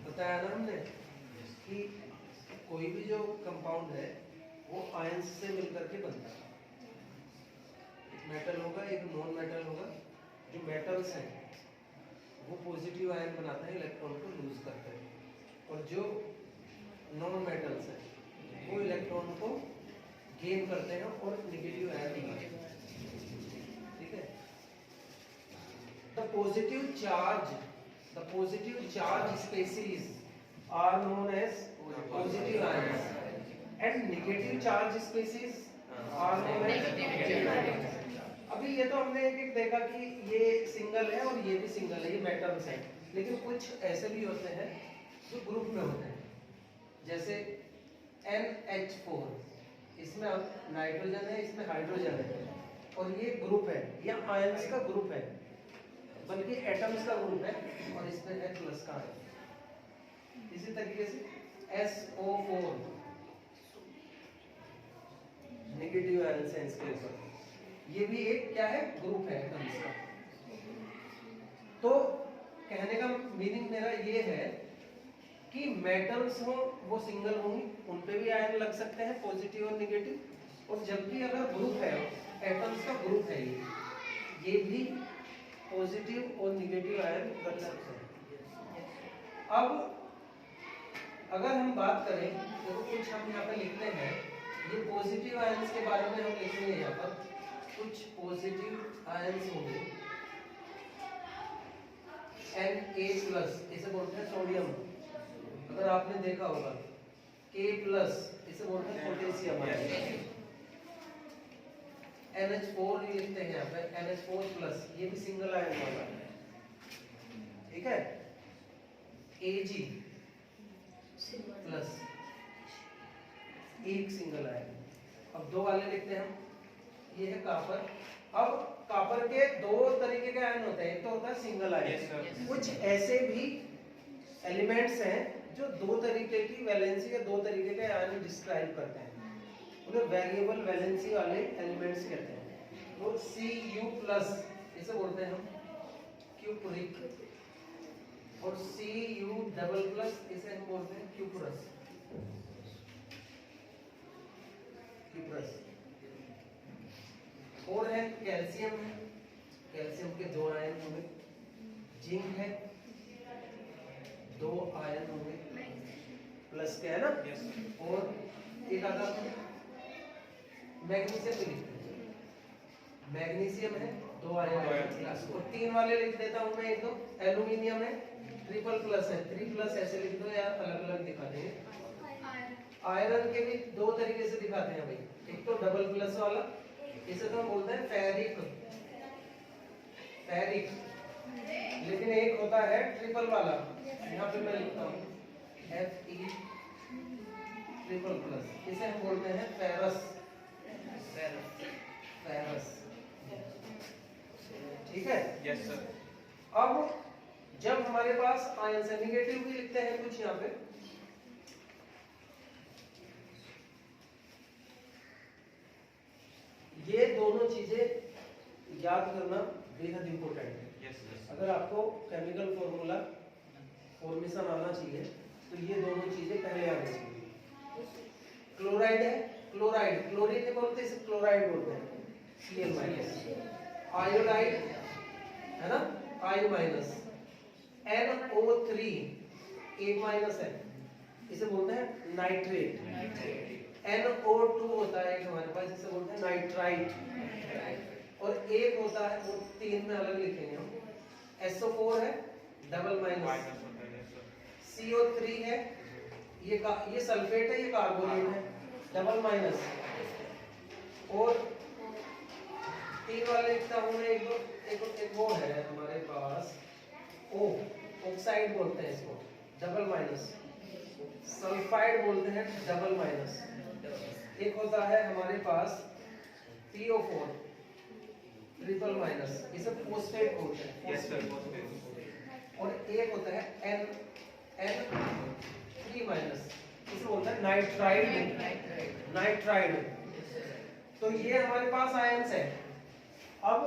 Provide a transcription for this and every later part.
बताया ना हमने कि कोई भी जो कंपाउंड है वो आयंस से मिलकर के बनता है। एक मेटल होगा, एक नॉन मेटल होगा। जो मेटल्स हैं वो पॉजिटिव आयन बनाते हैं, इलेक्ट्रॉन को लूज करते हैं, और जो नॉन मेटल्स हैं वो इलेक्ट्रॉन को गेन करते हैं और नेगेटिव आयन बनाते हैं। ठीक है। The positive charge species are known as positive ions and negative charge species are known as negative ions. अभी ये तो हमने एक देखा कि ये सिंगल है और ये भी सिंगल है, ये मेटल्स हैं, लेकिन कुछ ऐसे भी होते हैं जो ग्रुप में होते हैं, जैसे NH4, इसमें नाइट्रोजन है, इसमें हाइड्रोजन है, और ये ग्रुप है, ये आयंस का ग्रुप है, बल्कि एटम्स का ग्रुप है, और इसमें H+ का है। इसी तरीके से SO4 नेगेटिव आयंस है इसके ऊपर, ये भी एक क्या है, ग्रुप है एटम्स का। तो कहने का मीनिंग मेरा ये है कि मेटल्स हो वो सिंगल होंगी, उन पे भी आयन लग सकते हैं, पॉजिटिव और नेगेटिव, और जबकि अगर ग्रुप है, एटम्स का ग्रुप है ये भी पॉजिटिव और नेगेटिव आयन लग सकते हैं। अब अगर हम बात करें तो कुछ हम यहाँ पे लिखते हैं, ये पॉजिटिव आयंस के बारे में हम लिखेंगे। यहाँ पर कुछ पॉजिटिव आयंस होंगे, Na+, इसे बोलते हैं सोडियम। अगर आपने देखा होगा K+, इसे बोलते हैं पोटेशियम। NH4 लिखते हैं यहाँ पे, NH4+, ये भी सिंगल आयन वाला है। ठीक है। Ag+, एक सिंगल आयन। अब दो वाले लिखते हैं हम, ये है कॉपर। अब कॉपर के दो तरीके के आयन होते हैं, एक तो होता है सिंगल आयन। कुछ ऐसे भी एलिमेंट्स हैं जो दो तरीके की वैलेंसी या दो तरीके के आयन डिस्क्राइब करते हैं, उन्हें वेरिएबल वैलेंसी वाले एलिमेंट्स कहते हैं। वो Cu+, इसे बोलते हैं हम क्यूप्रिक, और Cu++, इसे हम बोलते हैं क्यूप्रस। और है कैल्शियम है, कैल्शियम के दो आयन होंगे। जिंक है, दो आयन होंगे, प्लस के है ना। और एक आता मैग्नीशियम भी लिखते हैं, मैग्नीशियम है, दो आयन प्लस। और तीन वाले लिख देता हूं मैं, एक तो एल्यूमिनियम है, ट्रिपल+ है, 3+ ऐसे लिख दो या अलग अलग दिखा देंगे। आयरन के भी दो तरीके से दिखाते हैं भाई, एक तो डबल+ वाला, इसे तो हम बोलते हैं फेरिक, लेकिन एक होता है ट्रिपल वाला, यहाँ पे मैं लिखता हूँ Fe ट्रिपल+, इसे हम बोलते हैं फेरस। ठीक है। Yes sir. अब जब हमारे पास आयन से निगेटिव भी लिखते हैं कुछ यहाँ पे, ये दोनों चीजें याद करना बेहद इंपॉर्टेंट है। अगर आपको केमिकल फॉर्मूला फॉर्मेशन आना चाहिए तो ये दोनों चीजें पहले आनी चाहिए। क्लोराइड है, क्लोराइड, क्लोरीन नहीं बोलते, इसे क्लोराइड बोलते हैं, Cl-। आयोडाइड है ना, I-। NO3 A- है, इसे बोलते हैं नाइट्रेट। NO2 होता है एक हमारे पास, जिसे बोलते हैं नाइट्राइट। और एक होता है, वो तीन में अलग लिखेंगे हम, SO4 है, डबल-। CO3 है, ये सल्फेट है, ये कार्बोनेट है, डबल-। और तीन वाले लिखता हूं मैं, एक वो है हमारे पास O, ऑक्साइड बोलते हैं इसको, डबल-। सल्फाइड बोलते हैं, डबल-। एक होता है हमारे पास PO4 ट्रिपल-, इसे फोस्फेट बोलते हैं। Yes sir. और एक होता है N3-, इसे बोलते हैं नाइट्राइड। तो ये हमारे पास आयंस है। अब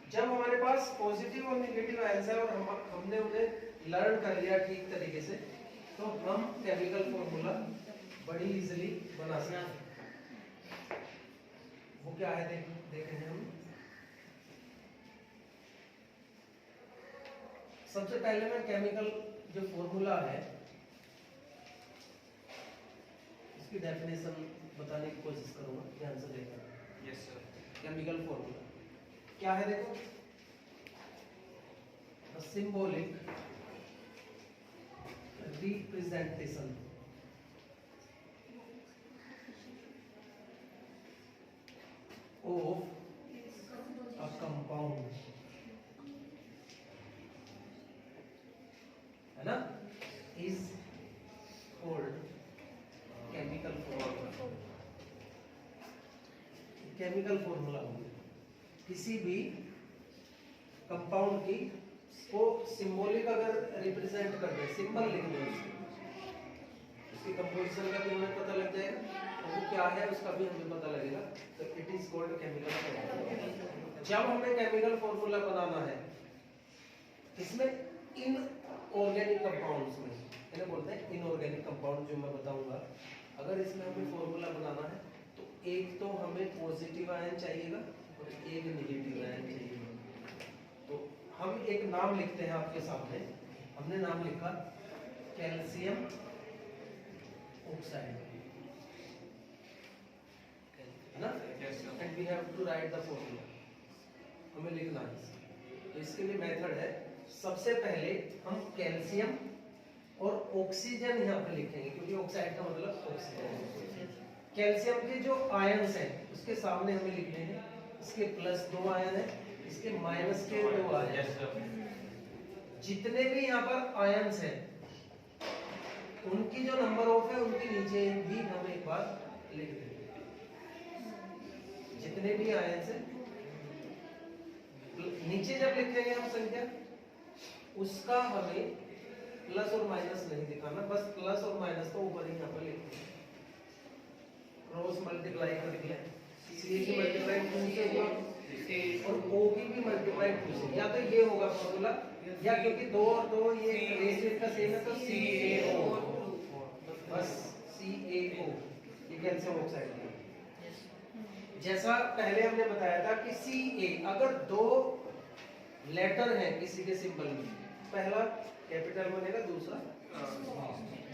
जब हमारे पास पॉजिटिव और नेगेटिव आयंस है और हमने उन्हें लर्न कर लिया ठीक तरीके से, तो हम केमिकल फॉर्मूला बड़ी इजीली बना सकते हैं। वो क्या है देखेंगे हम। सबसे पहले मैं केमिकल जो फॉर्मूला है इसकी डेफिनेशन बताने की कोशिश करूंगा, ध्यान से देखना। Yes sir. केमिकल फॉर्मूला क्या है देखो, symbolic representation of a compound, है ना, is called chemical formula. Chemical formula किसी भी कंपाउंड की को सिंबॉलिक अगर रिप्रेजेंट कर दे, सिंबल लिख दो उसकी कंपोजिशन का भी हमें पता लग जाएगा और वो क्या है उसका भी हमें पता लगेगा, तो it is called chemical formula. जब हमें केमिकल फॉर्मूला बनाना है इसमें इनऑर्गेनिक कंपाउंड्स में, इन्हें बोलते हैं इनऑर्गेनिक कंपाउंड, जो मैं बताऊंगा, अगर इसमें हमें फॉर्मूला बनाना है तो एक तो हमें पॉजिटिव आयन चाहिएगा और एक नेगेटिव आयन चाहिएगा। तो हम एक नाम लिखते हैं आपके सामने, हमने नाम लिखा कैल्शियम ऑक्साइड, है ना, and we have to write the formula, हमें लिखना है। तो इसके लिए मेथड है, सबसे पहले हम कैल्शियम और ऑक्सीजन यहाँ पे लिखेंगे क्योंकि ऑक्साइड का मतलब ऑक्सीजन। कैल्शियम के जो आयन्स हैं उसके सामने हमें लिखने हैं, इसके प्लस 2 आयन है, इसके माइनस के 2 आयन। जितने भी यहाँ पर आयन्स हैं उनकी जो नंबर ऑफ है उनके नीचे भी हम एक बार लिख देंगे। जितने भी आयन्स हैं नीचे जब लिखेंगे हम संख्या, उसका हमें प्लस और माइनस नहीं दिखाना, बस प्लस और माइनस को ऊपर ही यहाँ पर लिखेंगे। क्रॉस मल्टीप्लाई कर दिया, सी की मल्टीप्लाई 2 से हुआ और O की भी मल्टीप्लाई 2 से, या तो ये होगा फॉर्मूला, या क्योंकि 2 और 2 ये रेशियो का सेम है तो CaO, बस CaO, ये कैल्शियम ऑक्साइड है। जैसा पहले हमने बताया था कि Ca अगर 2 लेटर हैं किसी के सिंबल में, पहला कैपिटल बनेगा, दूसरा,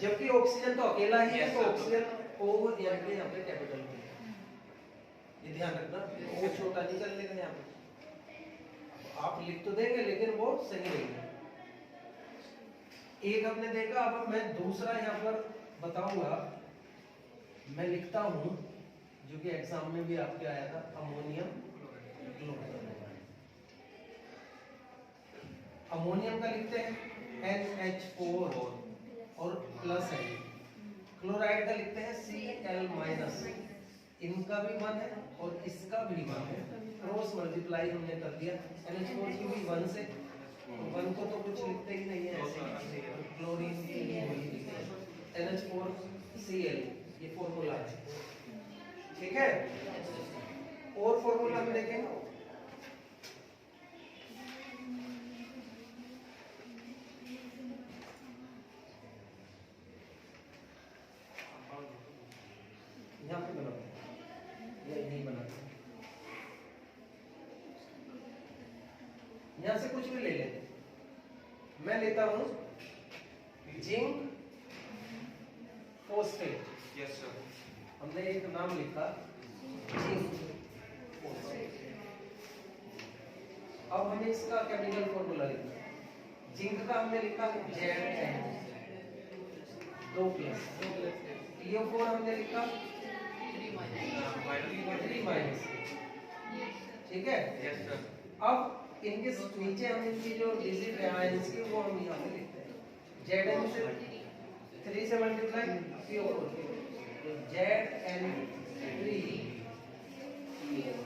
जबकि ऑक्सीजन तो अकेला ही है तो ऑक्सीजन O यानी कि यहाँ पे कैपिटल में, ये ध्यान रखना, वो छोटा नहीं चलेगा यहाँ पे, आप लिख तो देंगे लेकिन वो सही नहीं है। एक हमने देखा, अब मैं दूसरा यहाँ पर बताऊंगा, मैं लिखता हूँ जो कि एग्जाम में भी आपके आया था, अमोनियम क्लोराइड। अमोनियम का लिखते हैं NH4 और प्लस है, क्लोराइड का लिखते हैं Cl-, इनका भी 1 है और इसका भी 1 है, क्रॉस मल्टीप्लाई हमने कर दिया, NH4 की भी 1 से, 1 को तो कुछ लिखते ही नहीं है ऐसे, क्लोरीन की भी वही NH4Cl, ये फॉर्मूला है, ठीक है। और फॉर्मूला हम देखेंगे, यहाँ पे बनाते हैं या नहीं बनाते, यहाँ से कुछ भी ले लेते, मैं लेता हूँ जिंक फॉस्फेट। Yes sir. हमने एक नाम लिखा जिंक फॉस्फेट। अब हमें इसका केमिकल फॉर्मूला लिखना है। जिंक का हमने लिखा Zn, 2+, PO4 हमने लिखा 3-, ठीक है। Yes sir. अब इनके नीचे हम इनकी जो डिजिट है आयंस की वो हम यहाँ पे लिखते हैं, Zn से 3 से मल्टीप्लाई PO4, Zn3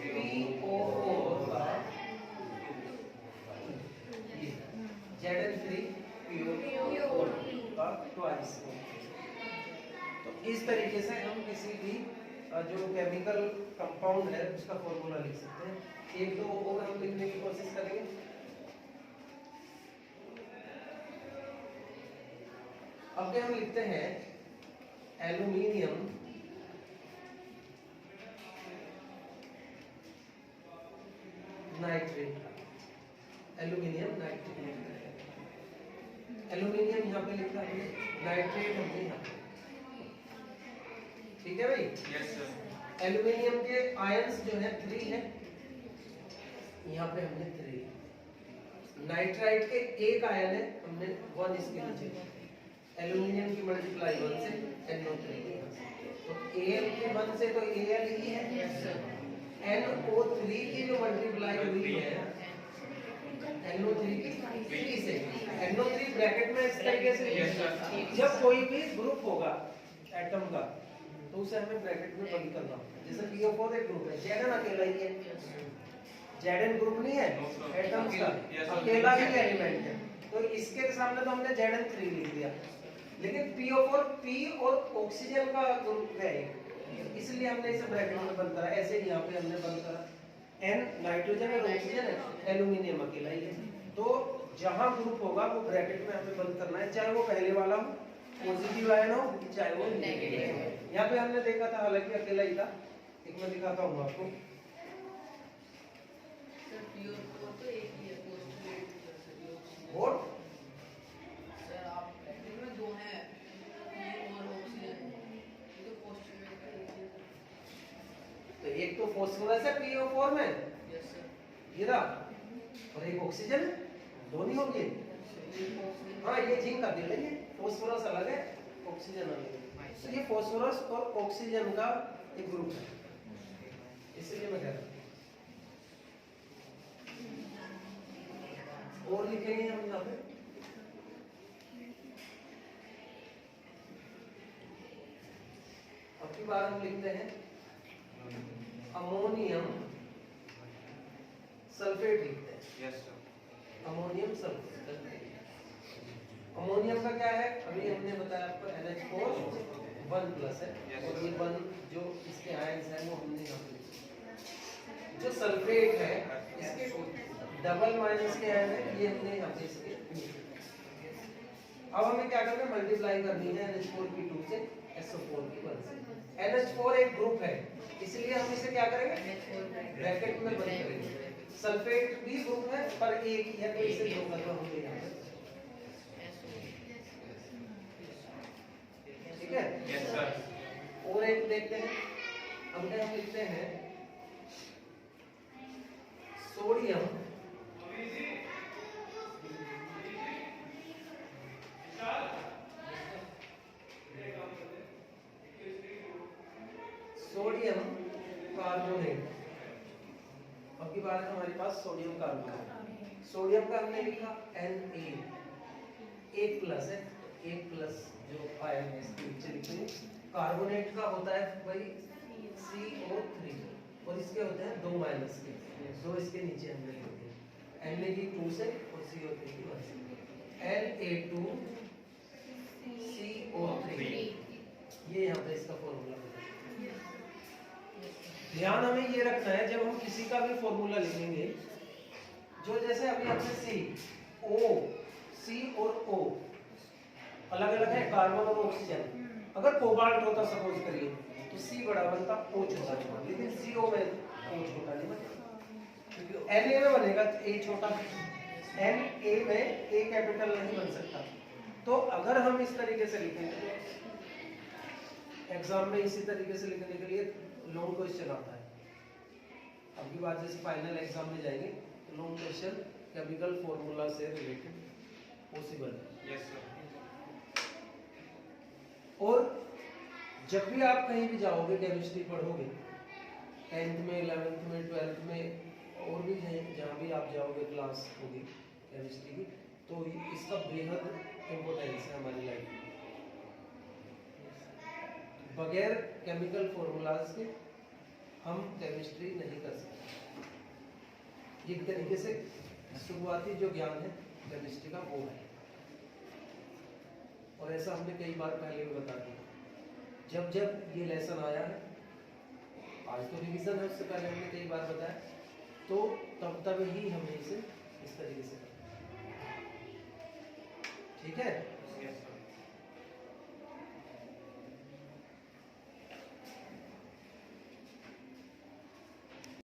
PO4 का Zn3 PO4 का ट्वाइस। तो इस तरीके से हम किसी भी जो केमिकल कंपाउंड है उसका फॉर्मूला लिख सकते हैं। एक दो और हम लिखने की कोशिश करेंगे। अब हम लिखते हैं aluminium nitrate, aluminium nitrate, aluminium यहाँ पे लिखा है, नाइट्रेट हमने यहाँ पे, ठीक है भाई? Yes sir. एल्यूमिनियम के आयंस जो है 3 है, यहाँ पे हमने 3। नाइट्राइट के एक आयन है, हमने 1 इसके नीचे। एल्यूमिनियम की मल्टीप्लाई 1 से NO3, तो Al के 1 से तो Al ही है। Yes sir. NO3 की जो मल्टीप्लाई हुई है NO3 की 3 से, NO3 ब्रैकेट में इस तरीके से, यस सर। जब कोई भी ग्रुप होगा एटम का तो उसे हमें ब्रैकेट में बंद करना होता है। जैसे PO4 एक ग्रुप है, Zn अकेला ही है, Zn ग्रुप नहीं है एटम का, अकेला ही एलिमेंट है, तो इसके सामने तो हमने Zn3 लिख दिया। लेकिन PO4 P और ऑक्सीजन का ग्रुप है, इसलिए हमने इसे ब्रैकेट में बंद करा। ऐसे ही यहाँ पे हमने बंद करा, N नाइट्रोजन और ऑक्सीजन है, एल्यूमिनियम अकेला ही है। तो जहां ग्रुप होगा वो ब्रैकेट में हमें बंद करना है, चाहे वो पहले वाला हो पॉजिटिव आयन हो चाहे वो नेगेटिव। यहाँ पे हमने देखा था हालांकि अकेला ही था, एक मैं दिखाता हूँ आपको। और तो एक तो फॉस्फोरस है PO4 में, ये रहा, और एक ऑक्सीजन है, दोनों ही होंगे। हाँ ये जिंक का दिल है, ये फॉस्फोरस अलग है ऑक्सीजन अलग है, तो ये फॉस्फोरस और ऑक्सीजन का एक ग्रुप है, इसलिए मैं कह रहा हूँ। और लिखेंगे हम यहाँ पे अब की बार हम लिखते हैं अमोनियम सल्फेट लिखते हैं। Yes sir. Ammonium sulphate. Ammonium का क्या है, अभी हमने बताया आपको NH4 1+ है, और ये 1 जो इसके आयंस हैं वो हमने यहाँ पे लिखे। जो सल्फेट है इसके डबल माइनस के आयन है, ये हमने यहाँ पे इसके। अब हमें क्या करना है, मल्टीप्लाई करनी है NH4 की 2 से, SO4 की 1 से। NH4 एक ग्रुप है, इसलिए हम इसे क्या करेंगे, ब्रैकेट में बंद करेंगे। सल्फेट भी ग्रुप है पर एक ही है, तो इसे दो कर दो हमने यहाँ पे, ठीक है? Yes sir. और एक देखते हैं, हम लिखते हैं सोडियम कार्बोनेट। अब की बात है हमारे पास सोडियम कार्बोनेट। सोडियम का हमने लिखा Na, 1+ है, 1+ जो आयन है इसके नीचे लिखेंगे। कार्बोनेट का होता है भाई CO3, और इसके होते हैं 2- के, 2 इसके नीचे हमने लिखे, Na की 2 से और CO3 की 1 से, Na2CO3, ये यहाँ पे इसका फॉर्मूला है। ध्यान हमें ये रखना है जब हम किसी का भी फॉर्मूला लिखेंगे, जो जैसे अभी हमने C और O अलग अलग है, कार्बन और ऑक्सीजन। अगर कोबाल्ट होता सपोज करिए तो C बड़ा बनता, O छोटा बनता, लेकिन CO में O छोटा नहीं बनता, क्योंकि Na में बनेगा A छोटा, Na में A कैपिटल नहीं बन सकता। तो अगर हम इस तरीके से लिखेंगे तो एग्जाम में इसी तरीके से लिखने के लिए लॉन्ग क्वेश्चन आता है। अब की बात जैसे फाइनल एग्जाम में जाएंगे तो लॉन्ग क्वेश्चन केमिकल फॉर्मूला से रिलेटेड पॉसिबल है। Yes sir. और जब भी आप कहीं भी जाओगे केमिस्ट्री पढ़ोगे, 10th में 11th में 12th में और भी जहाँ भी आप जाओगे क्लास होगी केमिस्ट्री की, तो इसका बेहद इम्पोर्टेंस है हमारी लाइफ में। बगैर केमिकल फॉर्मूलाज के हम केमिस्ट्री नहीं कर सकते। एक तरीके से शुरुआती जो ज्ञान है केमिस्ट्री का वो है, और ऐसा हमने कई बार पहले भी बता दिया। जब जब ये लेसन आया है आज तो रिवीजन है, उससे पहले हमने कई बार बताया, तो तब ही हमें इसे इस तरीके से करना है। ठीक है।